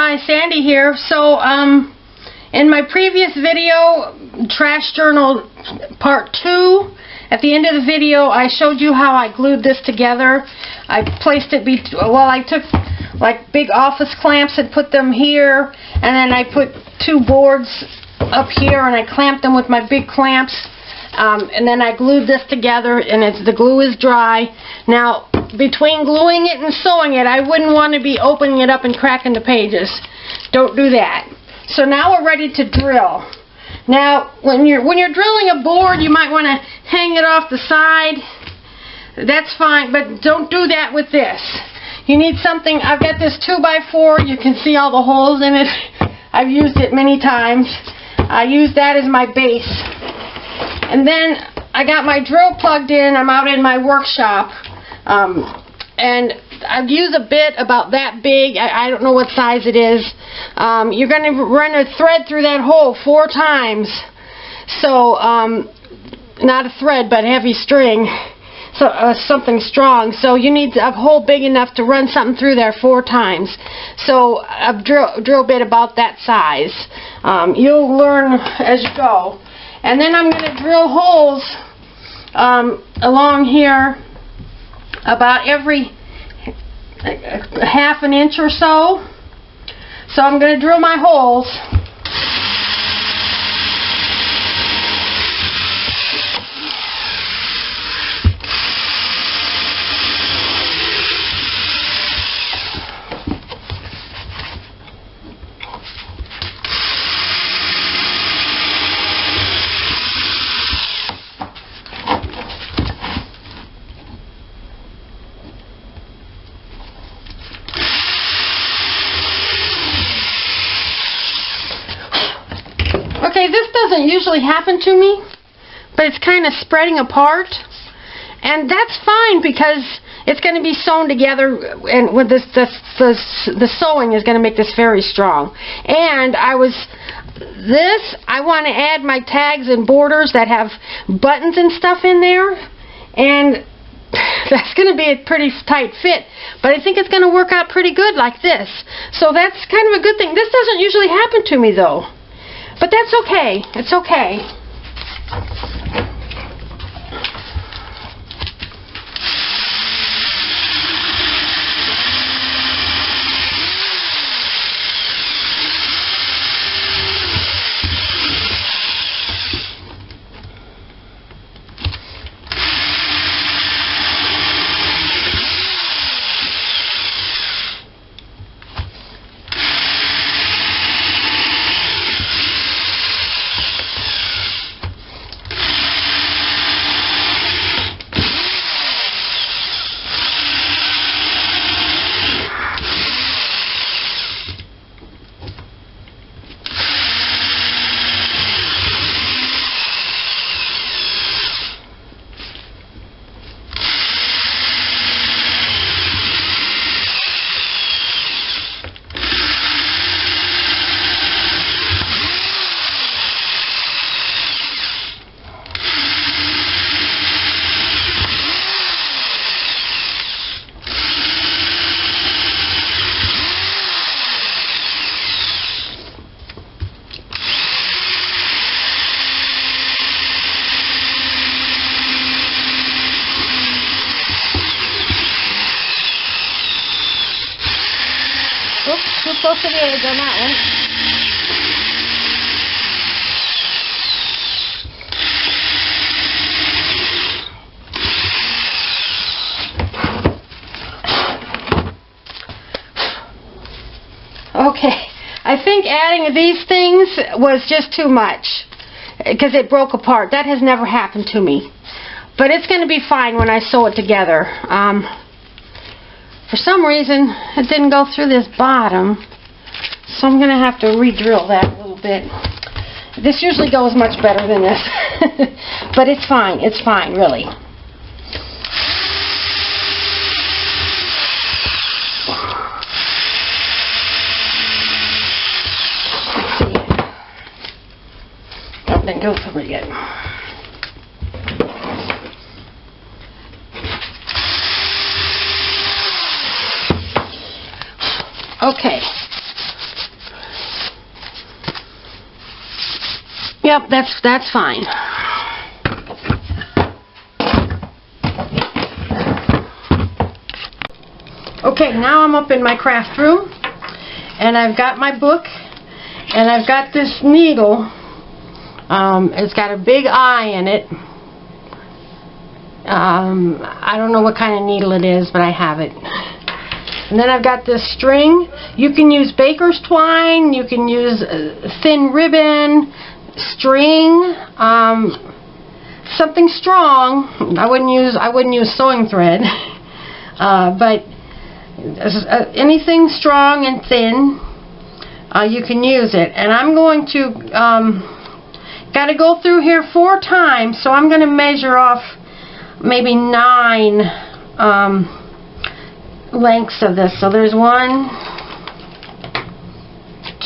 Hi, Sandy here. So, in my previous video, Trash Journal Part 2, at the end of the video, I showed you how I glued this together. I placed it, I took like big office clamps and put them here, and then I put two boards up here, and I clamped them with my big clamps, and then I glued this together, and the glue is dry. Now, between gluing it and sewing it, I wouldn't want to be opening it up and cracking the pages. Don't do that. So now we're ready to drill. Now, when you're drilling a board, you might want to hang it off the side. That's fine, but don't do that with this. You need something. I've got this 2x4. You can see all the holes in it. I've used it many times. I use that as my base. And then I got my drill plugged in. I'm out in my workshop. And I've used a bit about that big. I don't know what size it is. You're going to run a thread through that hole 4 times. So, not a thread, but heavy string. So, something strong. So you need a hole big enough to run something through there 4 times. So a drill bit about that size. You'll learn as you go. And then I'm going to drill holes along here about every half an inch or so. So I'm going to drill my holes. Okay, this doesn't usually happen to me, but it's kind of spreading apart, and that's fine because it's going to be sewn together, and with the sewing is going to make this very strong. And I want to add my tags and borders that have buttons and stuff in there, and that's going to be a pretty tight fit, but I think it's going to work out pretty good like this. So that's kind of a good thing. This doesn't usually happen to me though. But that's okay. It's okay. Oops, too close to the edge on that one. Okay, I think adding these things was just too much because it broke apart. That has never happened to me. But it's going to be fine when I sew it together. For some reason, it didn't go through this bottom, so I'm going to have to re-drill that a little bit. This usually goes much better than this, but it's fine. It's fine, really. Oh, didn't go through it yet. Okay, Yep, that's fine. Okay, now I'm up in my craft room, and I've got my book, and I've got this needle. It's got a big eye in it. I don't know what kind of needle it is, but I have it. And then I've got this string. You can use baker's twine, you can use thin ribbon, string, something strong. I wouldn't use sewing thread, but anything strong and thin, you can use it. And I'm going to got to go through here 4 times, so I'm going to measure off maybe 9 lengths of this. So there's 1,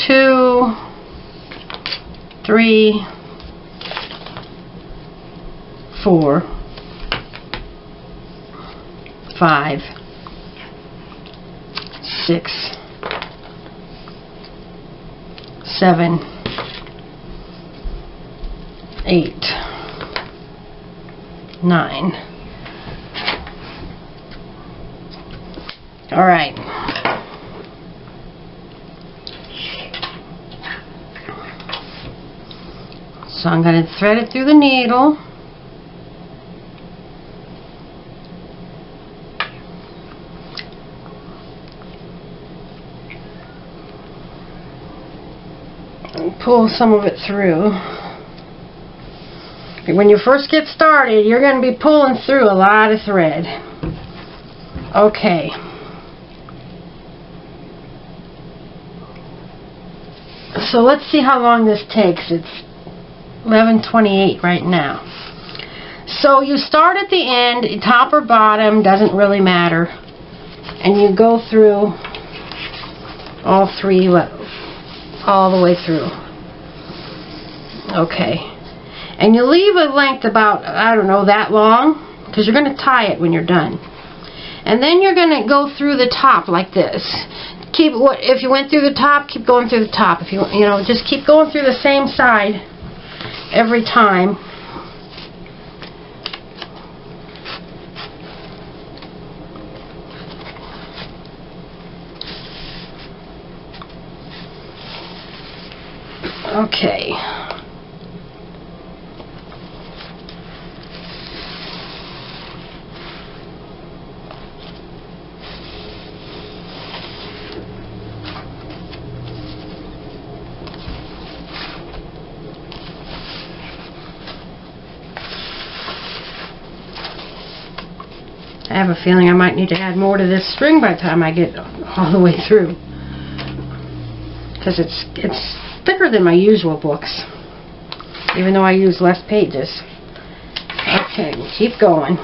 2, 3, 4, 5, 6, 7, 8, 9. All right. So I'm going to thread it through the needle. And pull some of it through. When you first get started, you're going to be pulling through a lot of thread. Okay. So let's see how long this takes. It's 11:28 right now. So you start at the end, top or bottom, doesn't really matter. And you go through all 3, all the way through. Okay. And you leave a length about, I don't know, that long, because you're going to tie it when you're done. And then you're going to go through the top like this. If you went through the top, keep going through the top. If you know, just keep going through the same side every time. Okay. I have a feeling I might need to add more to this string by the time I get all the way through, because it's thicker than my usual books, even though I use less pages. Okay, we'll keep going.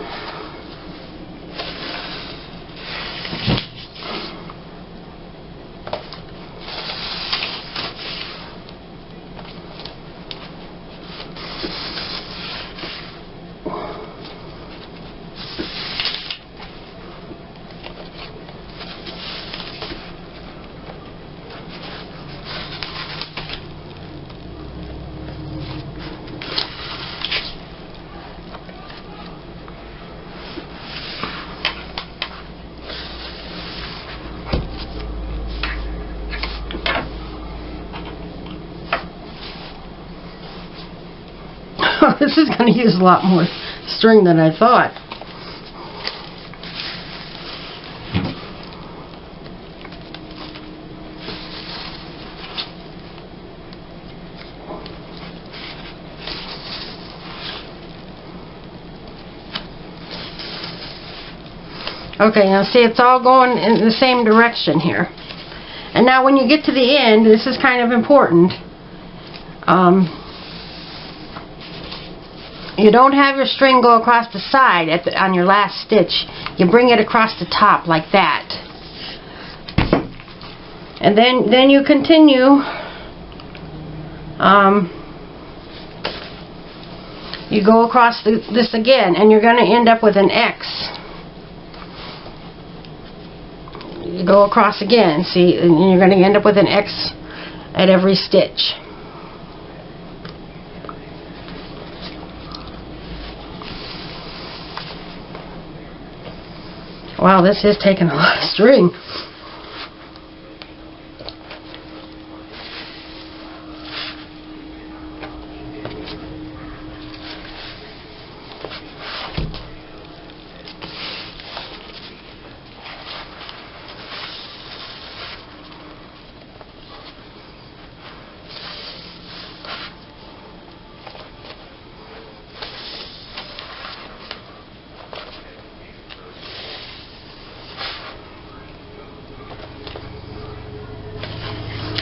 This is going to use a lot more string than I thought. Okay, now see, it's all going in the same direction here. And now when you get to the end, this is kind of important. You don't have your string go across the side on your last stitch. You bring it across the top like that. And then you continue. You go across this again, and you're going to end up with an X. You go across again, see, and you're going to end up with an X at every stitch. Wow, this is taking a lot of string.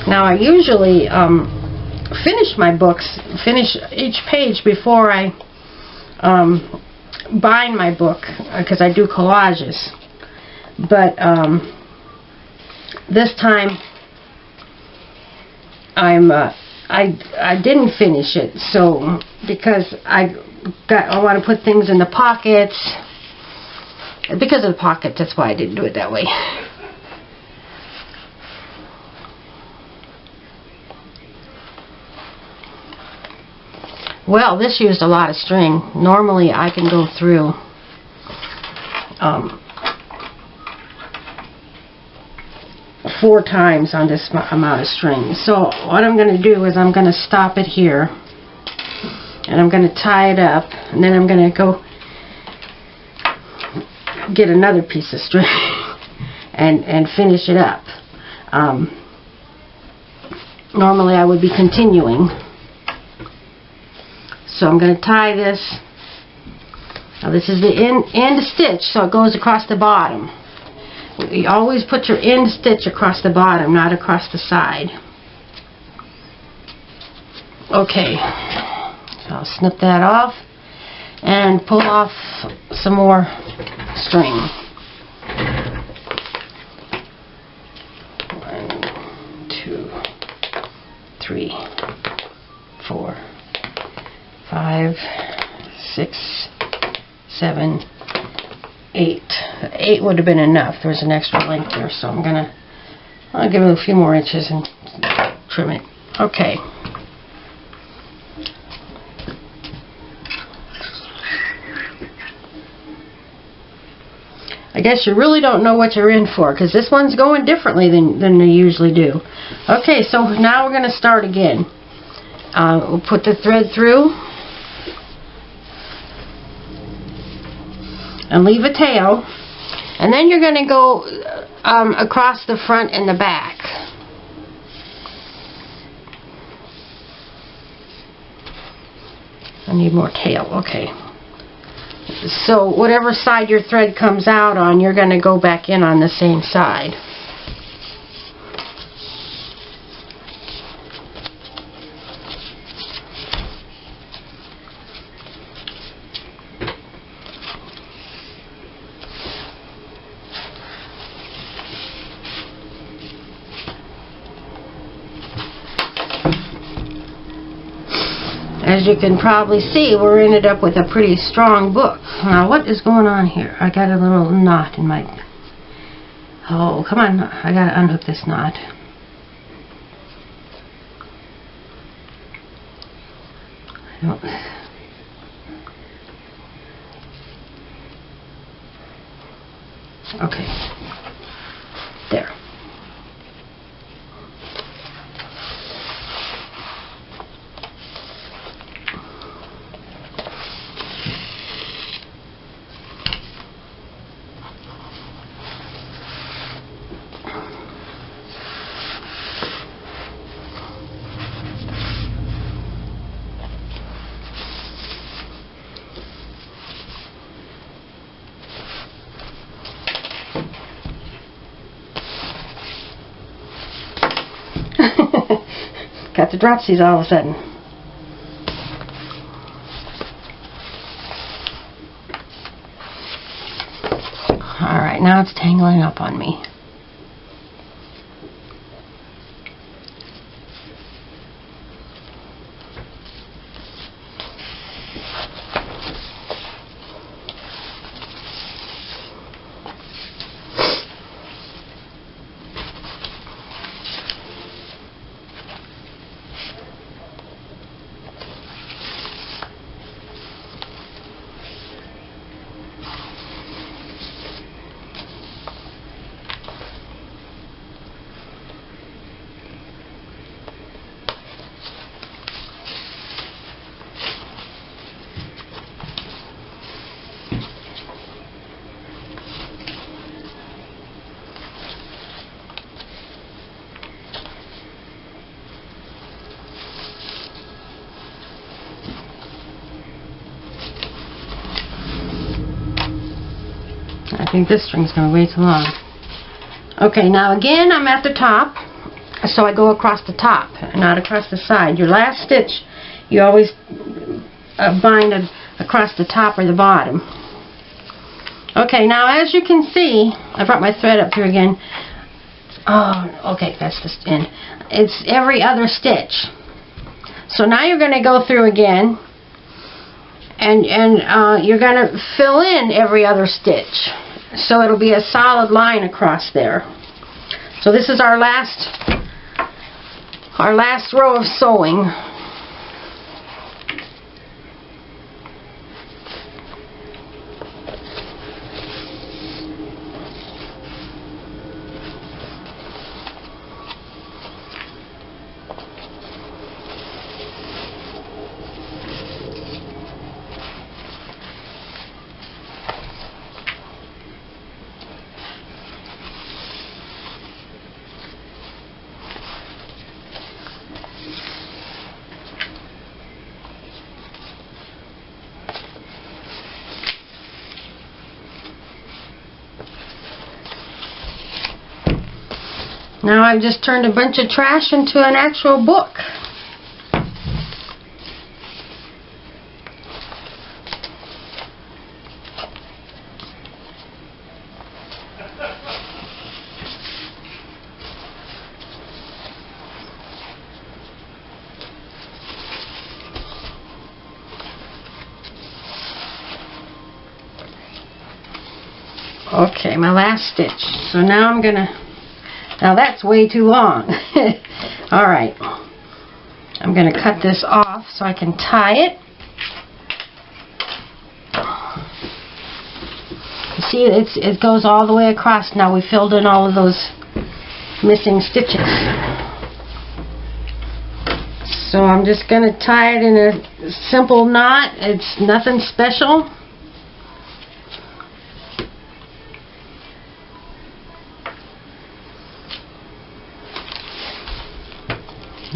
Now I usually finish my books, finish each page before I bind my book, because I do collages. But this time I didn't finish it, so because I want to put things in the pockets. Because of the pockets, that's why I didn't do it that way. Well, this used a lot of string. Normally I can go through four times on this amount of string. So what I'm going to do is I'm going to stop it here, and I'm going to tie it up, and then I'm going to go get another piece of string and finish it up. Normally I would be continuing. So I'm going to tie this. Now this is the end stitch, so it goes across the bottom. You always put your end stitch across the bottom, not across the side. Okay, so I'll snip that off and pull off some more string. 1, 2, 3, 4, 5, 6, 7, 8. 8 would have been enough. There's an extra length there, so I'll give it a few more inches and trim it. Okay. I guess you really don't know what you're in for, because this one's going differently than they usually do. Okay, so now we're going to start again. We'll put the thread through and leave a tail, and then you're going to go across the front and the back. I need more tail. Okay. So whatever side your thread comes out on, you're going to go back in on the same side. As you can probably see, we're ended up with a pretty strong book. Now, what is going on here? I got a little knot in my... Oh, come on. I got to unhook this knot. I don't... Okay. There. Got the dropsies all of a sudden. Alright, now it's tangling up on me. think this string's going to be way too long. Okay, now again, I'm at the top, so I go across the top, not across the side. Your last stitch, you always bind across the top or the bottom. Okay, now as you can see, I brought my thread up here again. Oh, okay, that's the end. It's every other stitch. So now you're going to go through again, and you're going to fill in every other stitch. So it'll be a solid line across there. So this is our last row of sewing. Now I've just turned a bunch of trash into an actual book. Okay, my last stitch. So now I'm gonna, now that's way too long. Alright, I'm gonna cut this off so I can tie it. You see, it goes all the way across. Now we filled in all of those missing stitches. So I'm just gonna tie it in a simple knot. It's nothing special.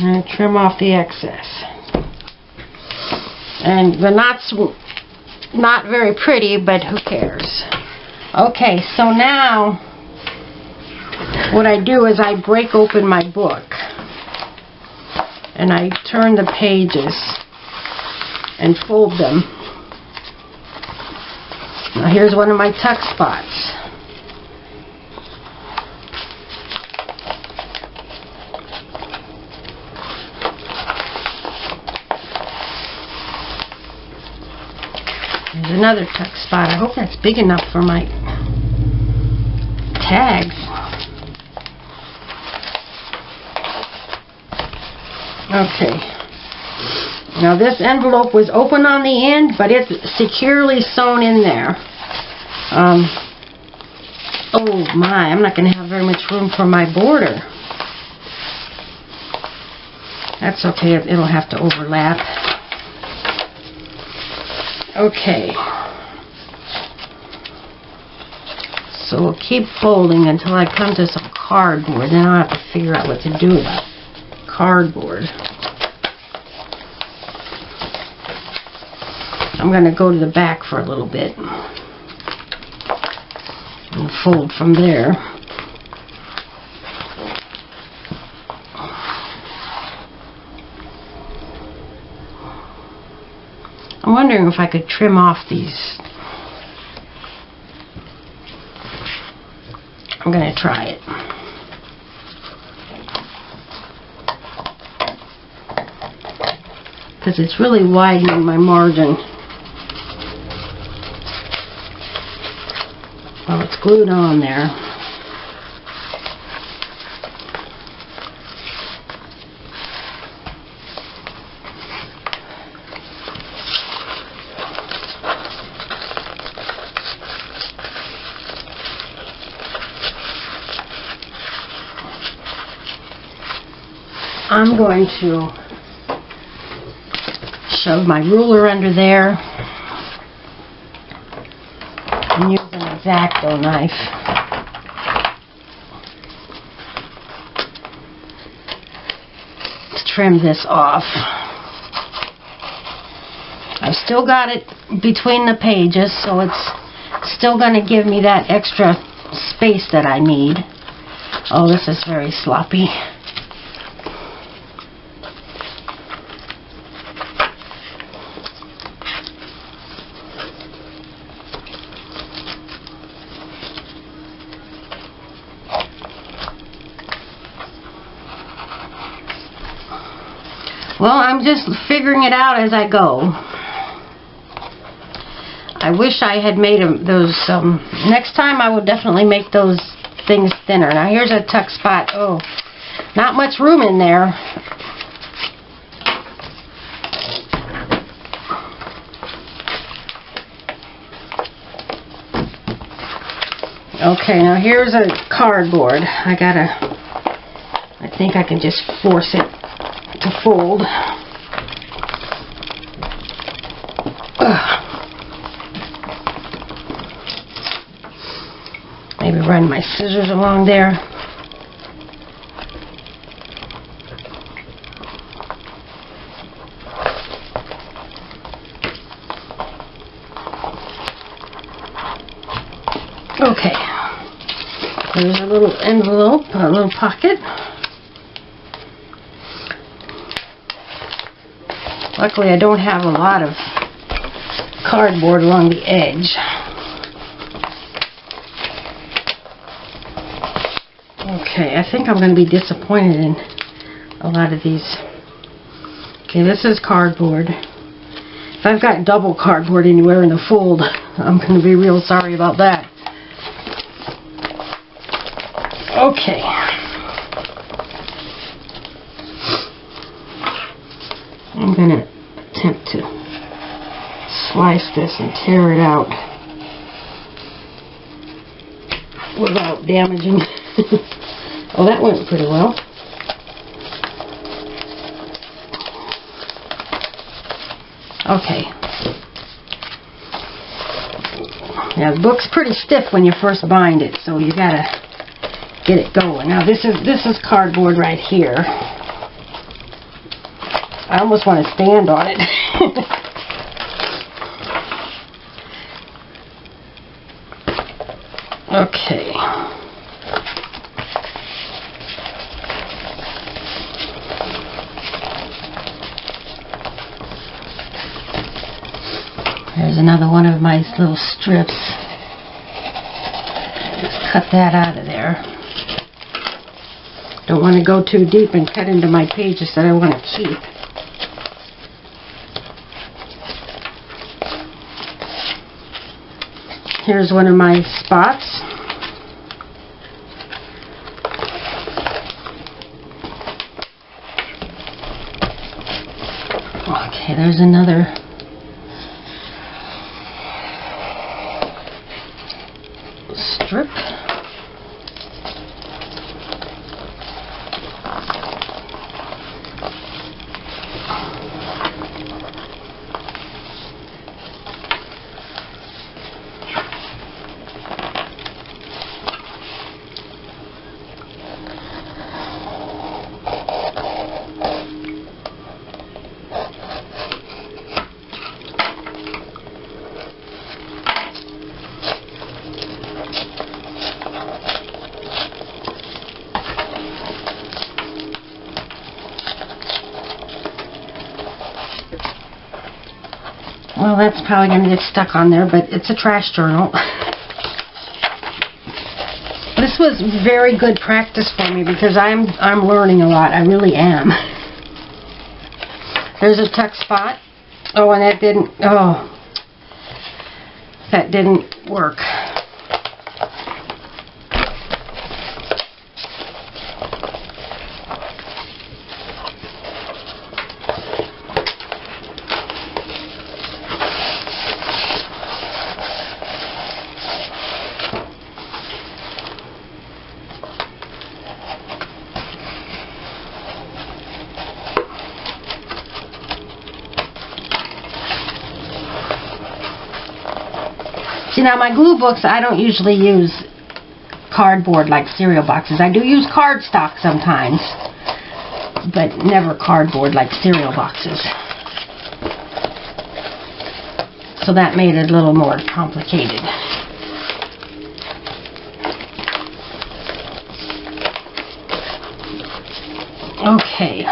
And trim off the excess. And the knot's not very pretty, but who cares? Okay, so now what I do is I break open my book and I turn the pages and fold them. Now here's one of my tuck spots. There's another tuck spot. I hope that's big enough for my tags. Okay. Now this envelope was open on the end, but it's securely sewn in there. Oh my, I'm not going to have very much room for my border. That's okay, it'll have to overlap. Okay, so we'll keep folding until I come to some cardboard. Then I'll have to figure out what to do about cardboard. I'm going to go to the back for a little bit and fold from there. I'm wondering if I could trim off these. I'm going to try it. Because it's really widening my margin. Well, it's glued on there. I'm going to shove my ruler under there and use an X-Acto knife. To trim this off. I've still got it between the pages, so it's Still going to give me that extra space that I need. Oh, this is very sloppy. Well, I'm just figuring it out as I go. I wish I had made those, next time I will definitely make those things thinner. Now here's a tuck spot. Oh, not much room in there. Okay, now here's a cardboard. I think I can just force it to fold. Ugh. Maybe run my scissors along there. Okay. There's a little envelope, a little pocket. Luckily, I don't have a lot of cardboard along the edge. Okay, I think I'm going to be disappointed in a lot of these. Okay, this is cardboard. If I've got double cardboard anywhere in the fold, I'm going to be real sorry about that. Okay. I'm going to attempt to slice this and tear it out without damaging. Oh, that went pretty well. Okay. Now the book's pretty stiff when you first bind it, so you gotta get it going. Now this is cardboard right here. I almost want to stand on it. Okay. There's another one of my little strips. Just cut that out of there. Don't want to go too deep and cut into my pages that I want to keep. Here's one of my spots. Okay, there's another strip. Well, that's probably going to get stuck on there, but it's a trash journal. This was very good practice for me because I'm learning a lot. I really am. There's a tuck spot. Oh, and that didn't work. See, now my glue books, I don't usually use cardboard like cereal boxes. I do use cardstock sometimes, but never cardboard like cereal boxes. So that made it a little more complicated. Okay.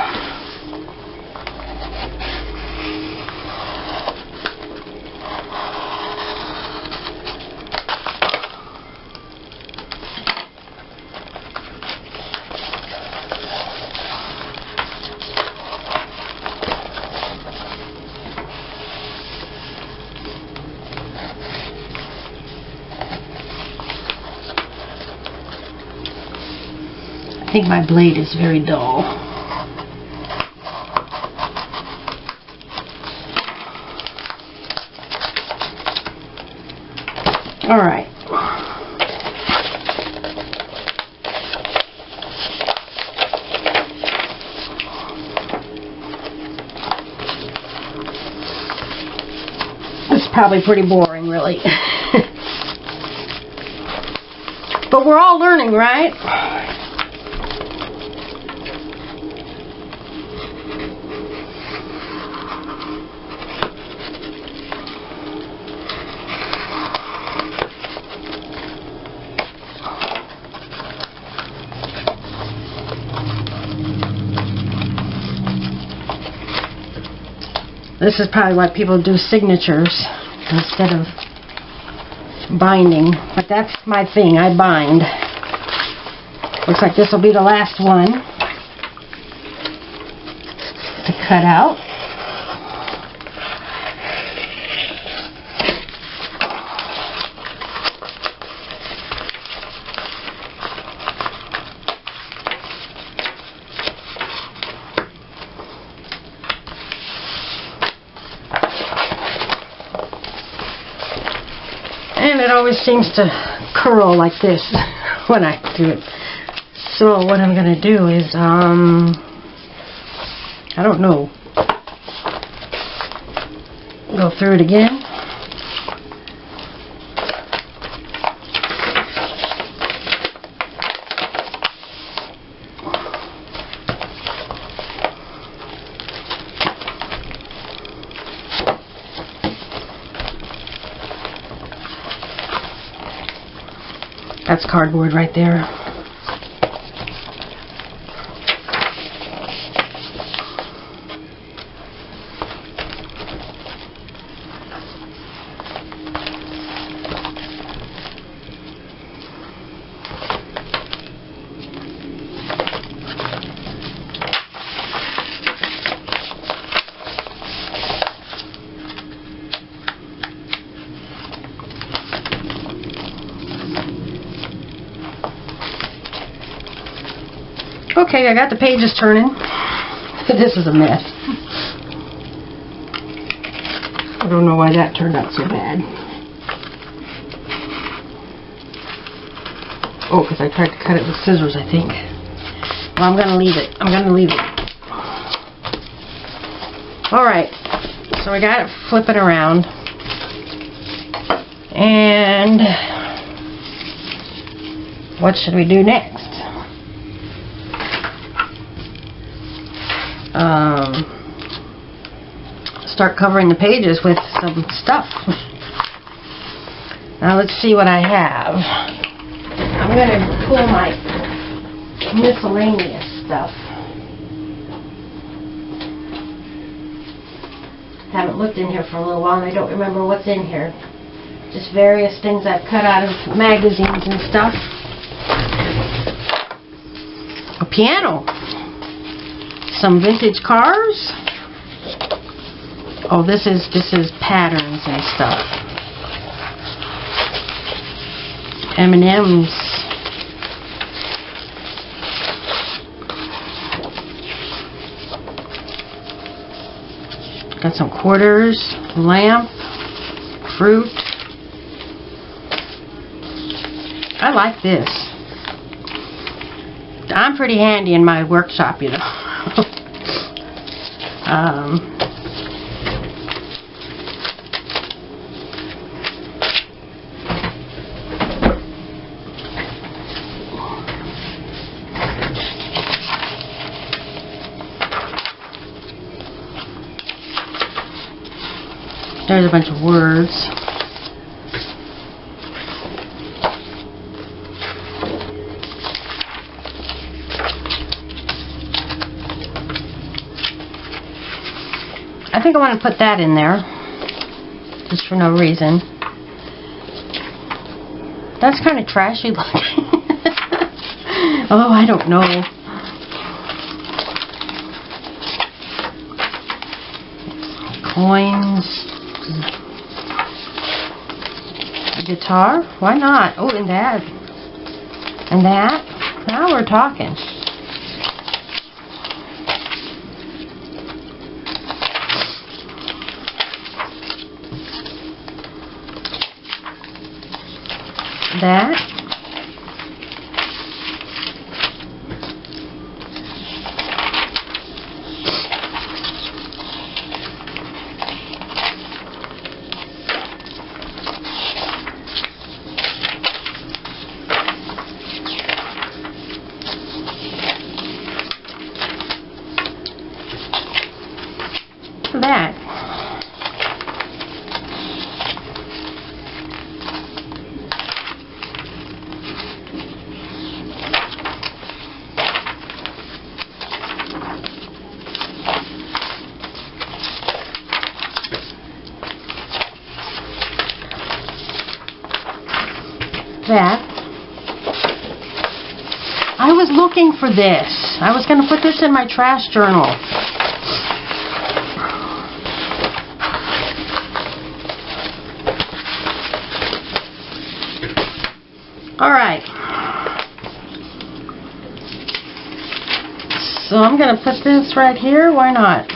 I think my blade is very dull. All right. This is probably pretty boring, really. But we're all learning, right? This is probably why people do signatures instead of binding. But that's my thing. I bind. Looks like this will be the last one to cut out. And it always seems to curl like this when I do it. So what I'm going to do is, I don't know, go through it again. That's cardboard right there. Okay, I got the pages turning. This is a mess. I don't know why that turned out so bad. Oh, because I tried to cut it with scissors, I think. Well, I'm going to leave it. I'm going to leave it. Alright, so I got it flipping around. And what should we do next? Start covering the pages with some stuff. Now let's see what I have. I'm going to pull my miscellaneous stuff. Haven't looked in here for a little while and I don't remember what's in here. Just various things I've cut out of magazines and stuff. A piano. Some vintage cars. Oh, this is patterns and stuff. M&M's. Got some quarters, lamp, fruit. I like this. I'm pretty handy in my workshop, you know. There's a bunch of words. I think I want to put that in there, just for no reason. That's kind of trashy looking. Oh, I don't know. Coins. A guitar? Why not? Oh, and that. And that. Now we're talking. That. That. That. I was looking for this. I was going to put this in my trash journal. Alright. So I'm going to put this right here. Why not?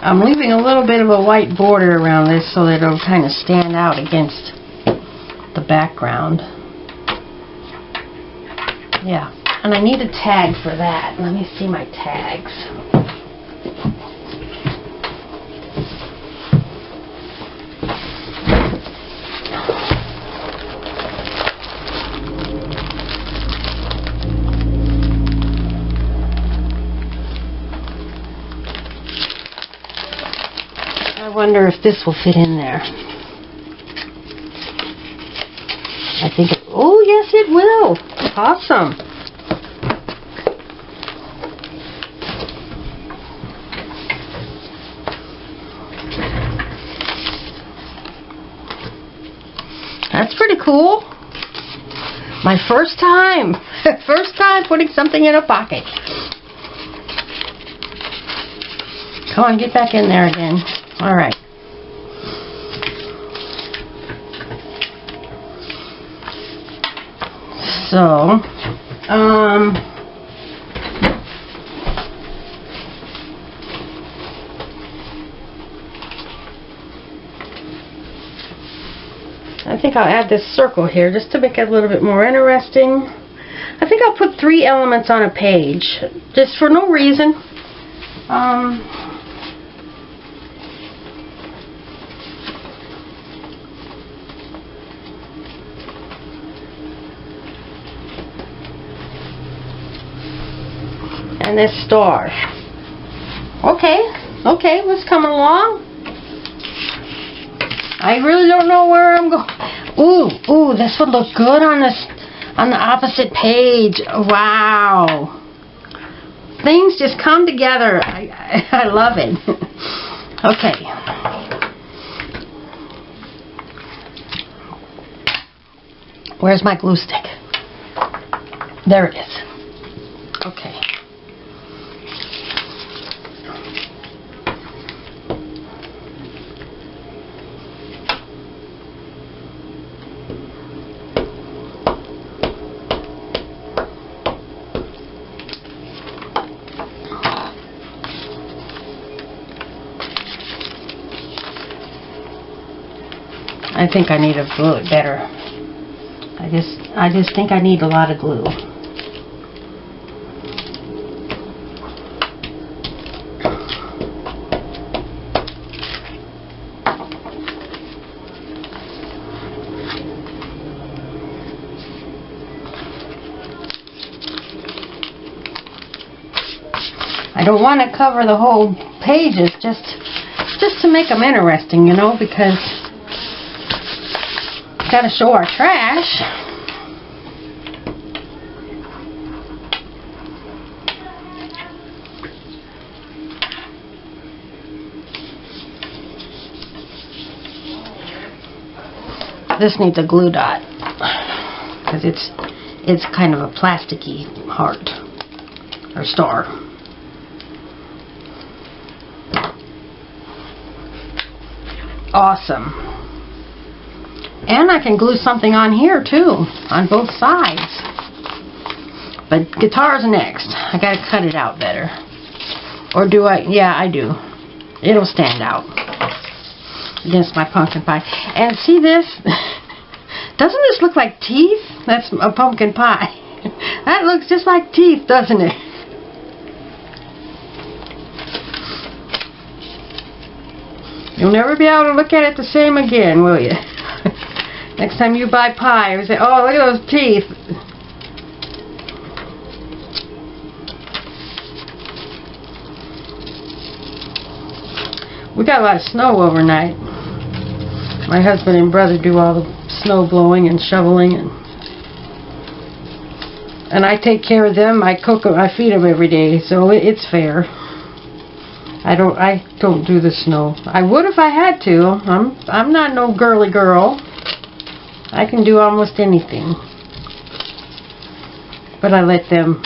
I'm leaving a little bit of a white border around this so that it'll kind of stand out against the background. Yeah, and I need a tag for that. Let me see my tags. I wonder if this will fit in there. I think oh yes it will. Awesome. That's pretty cool. My first time. First time putting something in a pocket. Come on, get back in there again. All right. So, I think I'll add this circle here just to make it a little bit more interesting. I think I'll put 3 elements on a page, just for no reason. And this star. Okay, what's coming along? I really don't know where I'm going. Ooh, this would look good on this, on the opposite page. Wow. Things just come together. I love it. Okay. Where's my glue stick? There it is. Okay. I think I need to glue it better. I just think I need a lot of glue. I don't want to cover the whole pages, just to make them interesting, you know, because got to show our trash. This needs a glue dot because it's kind of a plasticky heart or star. Awesome. And I can glue something on here too, on both sides. But guitar's next. I gotta cut it out better. Or do I? Yeah, I do. It'll stand out against my pumpkin pie. And see this? Doesn't this look like teeth? That's a pumpkin pie. That looks just like teeth, doesn't it? You'll never be able to look at it the same again, will you? Next time you buy pie, you say, oh, look at those teeth. We got a lot of snow overnight. My husband and brother do all the snow blowing and shoveling, and I take care of them. I cook them, I feed them every day, so it's fair. I don't do the snow. I would if I had to. I'm not no girly girl. I can do almost anything, but I let them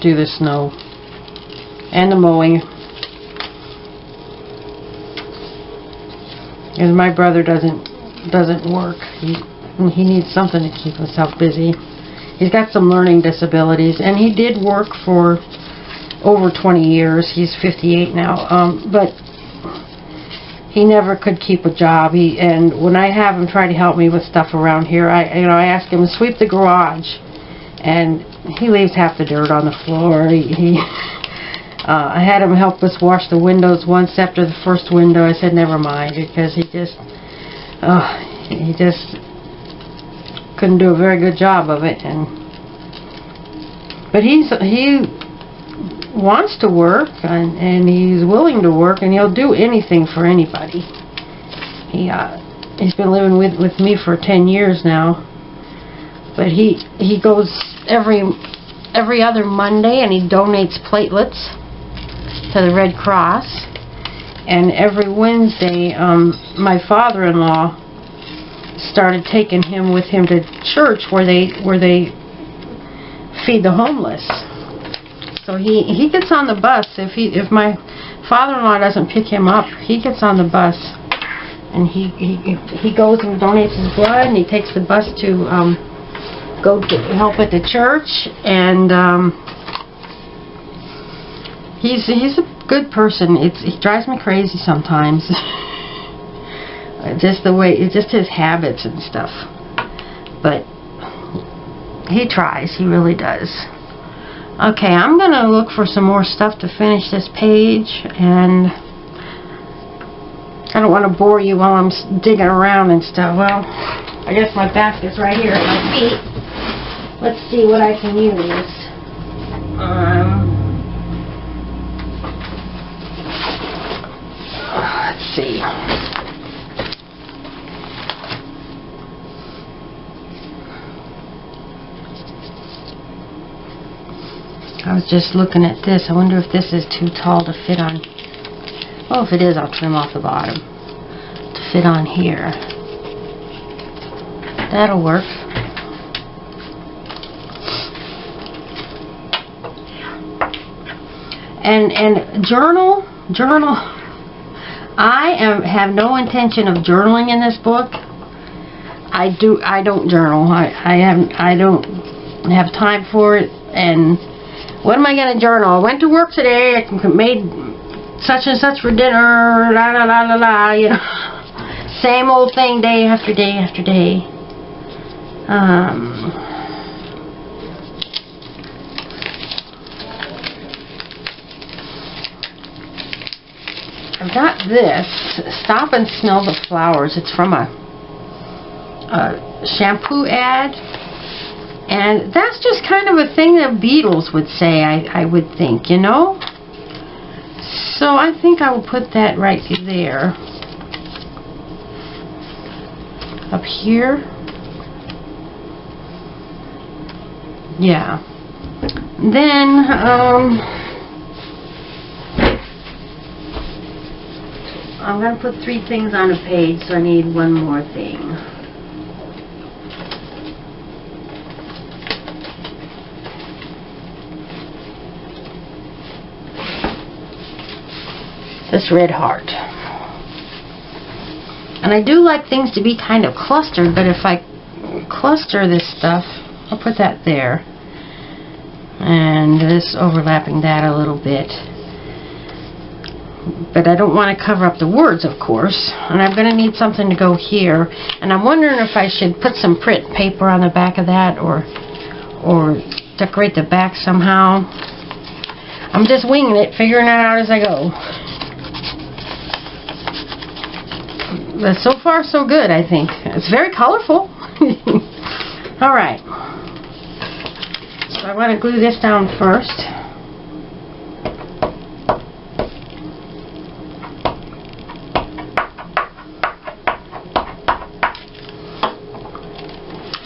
do the snow and the mowing. And my brother doesn't work. He needs something to keep himself busy. He's got some learning disabilities, and he did work for over 20 years. He's 58 now, but he never could keep a job. And when I have him try to help me with stuff around here, I ask him to sweep the garage, and he leaves half the dirt on the floor. I had him help us wash the windows once. After the first window, I said never mind, because he just couldn't do a very good job of it. But he wants to work, and he's willing to work, and he'll do anything for anybody. He's been living with me for 10 years now, but he goes every other Monday, and he donates platelets to the Red Cross. And every Wednesday, my father-in-law started taking him with him to church where they feed the homeless. So he gets on the bus. If my father-in-law doesn't pick him up, he gets on the bus, and he goes and donates his blood, and he takes the bus to go to help at the church. And he's a good person. He drives me crazy sometimes. Just his habits and stuff. But he tries. He really does. Okay, I'm going to look for some more stuff to finish this page, and I don't want to bore you while I'm digging around and stuff. Well, I guess my basket's right here at my feet. Let's see what I can use. Let's see. I was just looking at this. I wonder if this is too tall to fit on. Well, if it is, I'll trim off the bottom to fit on here. That'll work. And journal. I have no intention of journaling in this book. I don't journal. I don't have time for it. And what am I going to journal? I went to work today. I made such and such for dinner. La la la la la. You know, same old thing day after day after day. I've got this. Stop and Smell the Flowers. It's from a shampoo ad. And that's just kind of a thing that Beatles would say, I would think, you know? So I think I will put that right there. Up here. Yeah. Then, I'm going to put 3 things on a page, so I need one more thing. This red heart. And I do like things to be kind of clustered, but if I cluster this stuff, I'll put that there. And this overlapping that a little bit. But I don't want to cover up the words, of course. And I'm going to need something to go here. And I'm wondering if I should put some print paper on the back of that, or decorate the back somehow. I'm just winging it, figuring it out as I go. But so far, so good, I think. It's very colorful. Alright. So I want to glue this down first.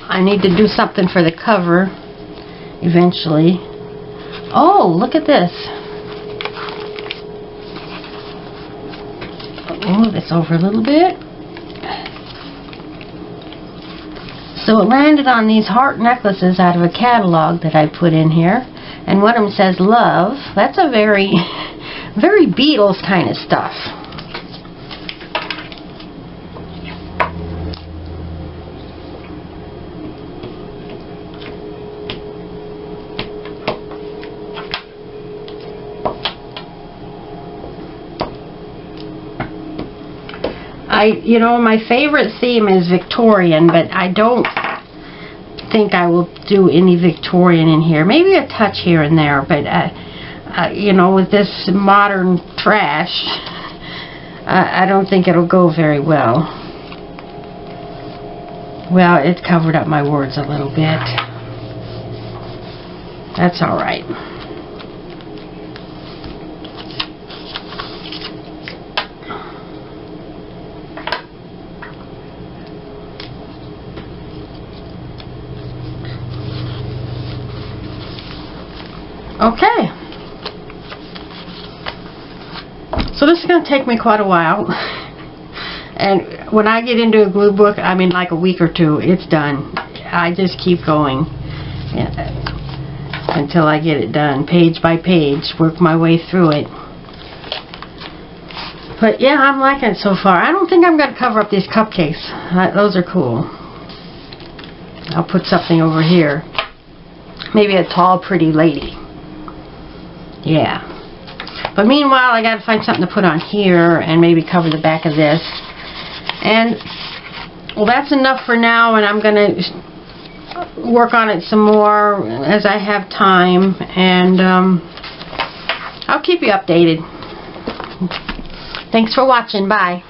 I need to do something for the cover eventually. Oh, look at this. I'll move this over a little bit. So it landed on these heart necklaces out of a catalog that I put in here. And one of them says love. That's a very, very Beatles kind of stuff. You know, my favorite theme is Victorian, but I don't think I will do any Victorian in here. Maybe a touch here and there, but you know, with this modern trash, I don't think it'll go very well. Well, it covered up my words a little bit. That's all right. Okay, so this is going to take me quite a while, and when I get into a glue book, I mean like a week or two, it's done. I just keep going until I get it done, page by page, work my way through it. But yeah, I'm liking it so far. I don't think I'm going to cover up these cupcakes. Those are cool. I'll put something over here, maybe a tall pretty lady. Yeah. But meanwhile, I got to find something to put on here and maybe cover the back of this. And, well, that's enough for now, and I'm going to work on it some more as I have time. And I'll keep you updated. Thanks for watching. Bye.